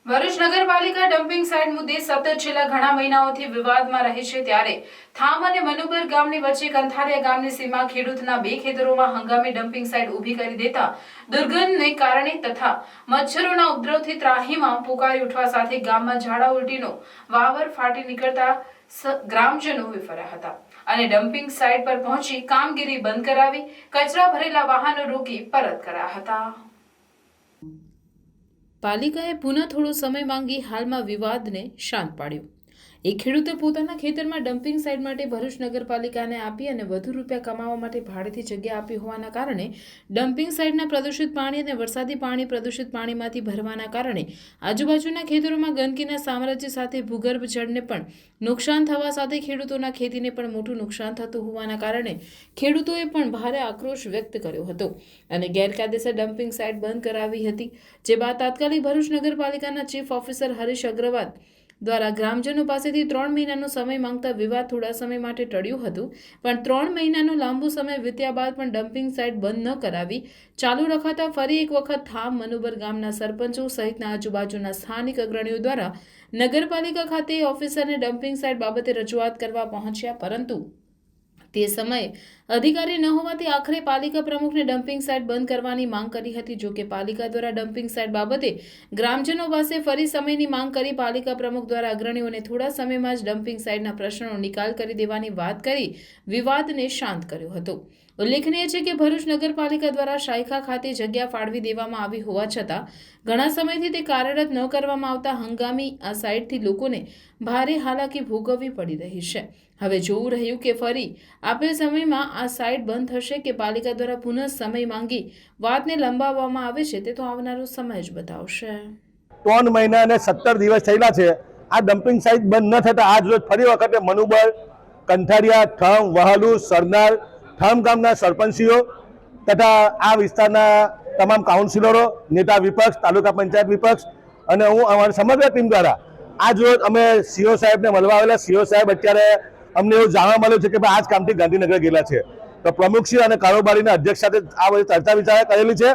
ભરૂચ નગરપાલિકા dumping site મુદ્દે સતત છેલ્લા ઘણા મહિનાઓથી વિવાદમાં રહે છે ત્યારે થામ અને મનુબર ગામની વચ્ચે કંથારિયા ગામની સીમા ખેડૂતના બે ખેતરોમાં હંગામી ડમ્પિંગ સાઇટ ઊભી કરી દેતા દુર્ગંધને કારણે તથા મચ્છરોના ઉપદ્રવથી ત્રાહિમામ પુકારી ઉઠવા સાથે ગામમાં ઝાડા ઉલટીનો વાવર ફાટી નીકળતા ગ્રામજનો વિફર્યા હતા અને ડમ્પિંગ સાઇટ પર પહોંચી કામગીરી બંધ કરાવી કચરા ભરેલા વાહનો રોકી પરત કર્યા હતા। પાલિકાએ પુનઃ થોડો સમય માંગી હાલમાં વિવાદને શાંત પાડ્યો। એક ખેડૂતે પોતાના ખેતરમાં ડમ્પિંગ સાઇટ માટે ભરૂચ નગરપાલિકાને આપી અને વધુ રૂપિયા કમાવા માટે ભાડેથી જગ્યા આપી હોવાના કારણે ડમ્પિંગ સાઇટના પ્રદૂષિત પાણી અને વરસાદી પાણી પ્રદૂષિત પાણીમાંથી ભરવાના કારણે આજુબાજુના ખેતરોમાં ગંદકીના સામ્રાજ્ય સાથે ભૂગર્ભ જળને પણ નુકસાન થવા સાથે ખેડૂતોના ખેતીને પણ મોટું નુકસાન થતું હોવાના કારણે ખેડૂતોએ પણ ભારે આક્રોશ વ્યક્ત કર્યો હતો અને ગેરકાયદેસર ડમ્પિંગ સાઇટ બંધ કરાવી હતી। જે બાદ તાત્કાલિક ભરૂચ નગરપાલિકાના ચીફ ઓફિસર હરીશ અગ્રવાલ દ્વારા ગ્રામજનો પાસેથી 3 મહિનાનો સમય માંગતા વિવાદ થોડા સમય માટે ટળ્યું હતું, પણ 3 મહિનાનો લાંબો સમય વીત્યા બાદ પણ ડમ્પિંગ સાઇટ બંધ ન કરાવી ચાલુ રખાતા ફરી એક વખત થામ મનુબર ગામના સરપંચો સહિતના આજુબાજુના સ્થાનિક અગ્રણીઓ દ્વારા નગરપાલિકા ખાતે ઓફિસરને ડમ્પિંગ સાઇટ બાબતે રજૂઆત કરવા પહોંચ્યા, પરંતુ તે સમયે અધિકારી ન હોવાથી આખરે પાલિકા પ્રમુખને ડમ્પિંગ સાઇટ બંધ કરવાની માંગ કરી હતી। જો કે પાલિકા દ્વારા ડમ્પિંગ સાઇટ બાબતે ગ્રામજનો પાસે ફરી સમયની માંગ કરી પાલિકા પ્રમુખ દ્વારા અગ્રણીઓને થોડા સમયમાં જ ડમ્પિંગ સાઇટના પ્રશ્નોનો નિકાલ કરી દેવાની વાત કરી વિવાદને શાંત કર્યો હતો। ઉલ્લેખનીય છે કે ભરૂચ નગરપાલિકા દ્વારા શાયખા ખાતે જગ્યા ફાળવી દેવામાં આવી હોવા છતાં ઘણા સમયથી તે કાર્યરત ન કરવામાં આવતા હંગામી આ સાઇટથી લોકોને ભારે હાલાકી ભોગવવી પડી રહી છે। હવે જોવું રહ્યું કે ફરી આપેલ સમયમાં આ સાઇટ બંધ થશે કે પાલિકા દ્વારા પુનઃ સમય માંગી વાતને લંબાવવામાં આવે છે, તે તો આવનારો સમય જ બતાવશે। 3 મહિના અને 17 દિવસ થયેલા છે આ ડમ્પિંગ સાઇટ બંધ ન થતા આજ રોજ ફરી વખતે મનુબર, કંથારિયા, થામ, વહાલુ, સરનાર, થામ ગામના સરપંચીઓ તથા આ વિસ્તારના તમામ કાઉન્સિલરો, નેતા વિપક્ષ, તાલુકા પંચાયત વિપક્ષ અને હું અમારી સમગ્ર ટીમ દ્વારા આજ રોજ અમે સીઓ સાહેબને મળવા આવેલા। સીઓ સાહેબ અત્યારે અમને એવું જાણવા મળ્યું છે કે ભાઈ આજ કામથી ગાંધીનગર ગયેલા છે, તો પ્રમુખશ્રી અને કારોબારીના અધ્યક્ષ સાથે આ બધી ચર્ચા વિચારણા કરેલી છે।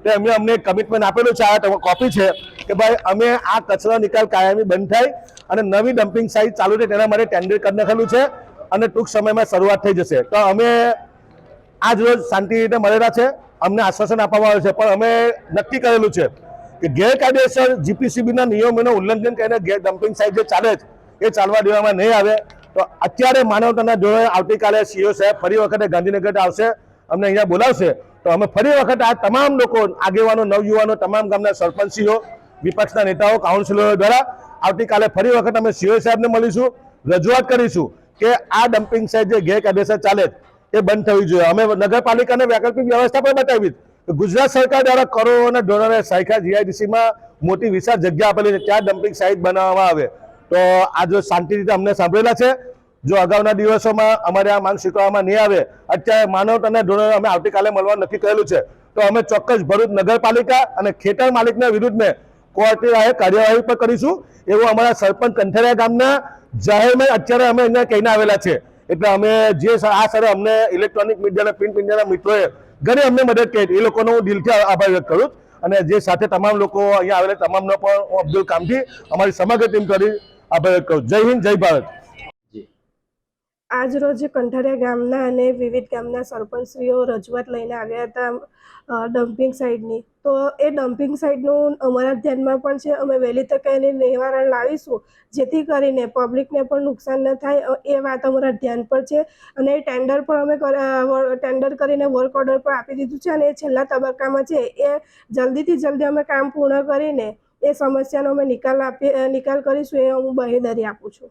તો એમને અમને કમિટમેન્ટ આપેલું છે, આ કોપી છે કે ભાઈ અમે આ કચરા નિકાલ કાયમી બંધ થાય અને નવી ડમ્પિંગ સાઇટ ચાલુ થાય તેના માટે ટેન્ડર કરી નાખેલું છે અને ટૂંક સમયમાં શરૂઆત થઈ જશે। તો અમે આજ રોજ શાંતિ રીતે મળેલા છે, અમને આશ્વાસન આપવામાં આવ્યું છે, પણ અમે નક્કી કરેલું છે કે ગેરકાયદેસર જીપીસીબીના નિયમોનું ઉલ્લંઘન કરીને ડમ્પિંગ સાઇટ જે ચાલે છે એ ચાલવા દેવામાં નહીં આવે। તો અત્યારે માનવતાના ધોરણે આવતીકાલે સીઓ સાહેબ ફરી વખતે ગાંધીનગર આવશે, અમને અહીંયા બોલાવશે, તો અમે ફરી વખત આ તમામ લોકો, આગેવાનો, નવયુવાનો, તમામ ગામના સરપંચીઓ, વિપક્ષના નેતાઓ, કાઉન્સિલરો દ્વારા આવતીકાલે ફરી વખત અમે સીઓ સાહેબને મળીશું, રજૂઆત કરીશું કે આ ડમ્પિંગ સાઇટ જે ગેરકાયદેસર ચાલે એ બંધ થવી જોઈએ। અમે નગરપાલિકાને વૈકલ્પિક વ્યવસ્થા પણ બતાવી કે ગુજરાત સરકાર દ્વારા કરોડોના ધોરણે શાયખા જીઆઈડીસીમાં મોટી વિશાળ જગ્યા આપેલી છે, ત્યાં ડમ્પિંગ સાઇટ બનાવવામાં આવે। તો આજે શાંતિ રીતે અમને સાંભળેલા છે, જો અગાઉના દિવસોમાં અમારે આ માંગ સ્વીકારવામાં નહીં આવે, અત્યારે માનવતાના ધોરણે અમે આવતીકાલે મળવા નક્કી કરેલું છે, તો અમે ચોક્કસ ભરૂચ નગરપાલિકા અને ખેતર માલિકના વિરુદ્ધમાં કોર્ટની કાર્યવાહી પણ કરીશું એવું અમારા સરપંચ કંથારિયા ગામના જાહેરમાં અત્યારે અમે અહીંયા કહીને આવેલા છે। એટલે અમે જે આ સરે અમને ઇલેક્ટ્રોનિક મીડિયાના, પ્રિન્ટ મીડિયાના મિત્રોએ ઘણી અમને મદદ કરી, એ લોકોનો હું દિલથી આભાર વ્યક્ત કરું અને જે સાથે તમામ લોકો અહીંયા આવેલા તમામનો પણ હું અબ્દુલ કામથી અમારી સમગ્ર ટીમ કરી આભાર વ્યક્ત કરું। જય હિન્દ, જય ભારત। આજ રોજ કંઠારિયા ગામના અને વિવિધ ગામના સરપંચશ્રીઓ રજૂઆત લઈને આવ્યા હતા ડમ્પિંગ સાઇટની, તો એ ડમ્પિંગ સાઇટનું અમારા ધ્યાનમાં પણ છે। અમે વહેલી તકે એની નિવારણ લાવીશું જેથી કરીને પબ્લિકને પણ નુકસાન ન થાય, એ વાત અમારા ધ્યાન પર છે અને એ ટેન્ડર પણ અમે ટેન્ડર કરીને વર્ક ઓર્ડર પણ આપી દીધું છે અને એ છેલ્લા તબક્કામાં છે। એ જલ્દીથી જલ્દી અમે કામ પૂર્ણ કરીને એ સમસ્યાનો અમે નિકાલ કરીશું, એ હું બાંહેધરી આપું છું।